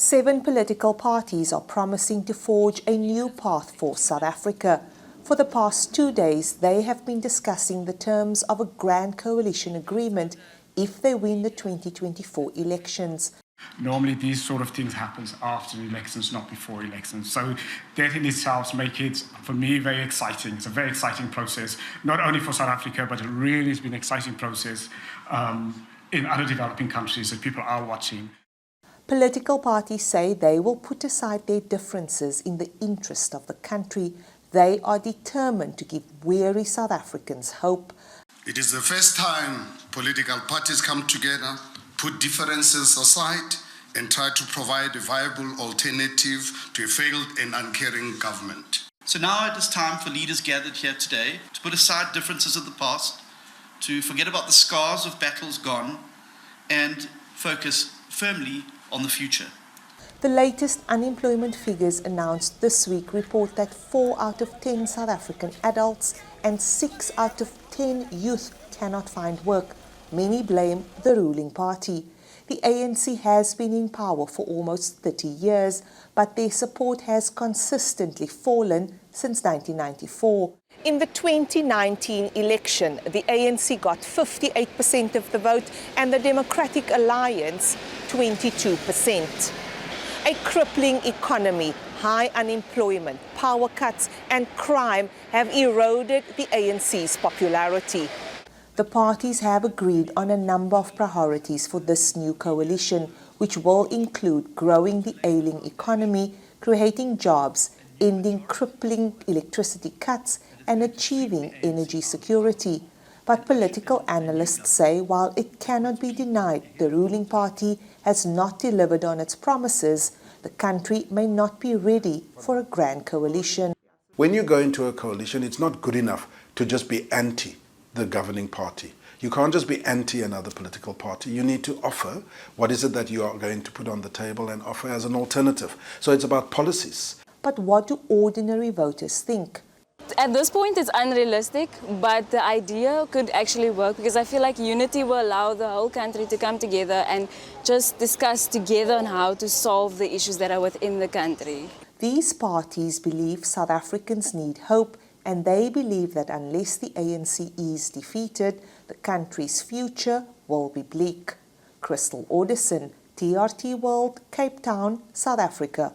7 political parties are promising to forge a new path for South Africa. For the past 2 days, they have been discussing the terms of a grand coalition agreement if they win the 2024 elections. Normally these sort of things happen after elections, not before elections. So that in itself makes it, for me, very exciting. It's a very exciting process, not only for South Africa, but it really has been an exciting process in other developing countries that people are watching. Political parties say they will put aside their differences in the interest of the country. They are determined to give weary South Africans hope. It is the first time political parties come together, put differences aside, and try to provide a viable alternative to a failed and uncaring government. So now it is time for leaders gathered here today to put aside differences of the past, to forget about the scars of battles gone, and focus firmly on the future. The latest unemployment figures announced this week report that 4 out of 10 South African adults and 6 out of 10 youth cannot find work. Many blame the ruling party. The ANC has been in power for almost 30 years, but their support has consistently fallen since 1994. In the 2019 election, the ANC got 58% of the vote and the Democratic Alliance 22%. A crippling economy, high unemployment, power cuts and crime have eroded the ANC's popularity. The parties have agreed on a number of priorities for this new coalition, which will include growing the ailing economy, creating jobs, ending crippling electricity cuts, and achieving energy security. But political analysts say while it cannot be denied the ruling party has not delivered on its promises, the country may not be ready for a grand coalition. When you go into a coalition, it's not good enough to just be anti the governing party. You can't just be anti another political party. You need to offer what is it that you are going to put on the table and offer as an alternative. So it's about policies. But what do ordinary voters think? At this point, it's unrealistic, but the idea could actually work because I feel like unity will allow the whole country to come together and just discuss together on how to solve the issues that are within the country. These parties believe South Africans need hope, and they believe that unless the ANC is defeated, the country's future will be bleak. Crystal Orderson, TRT World, Cape Town, South Africa.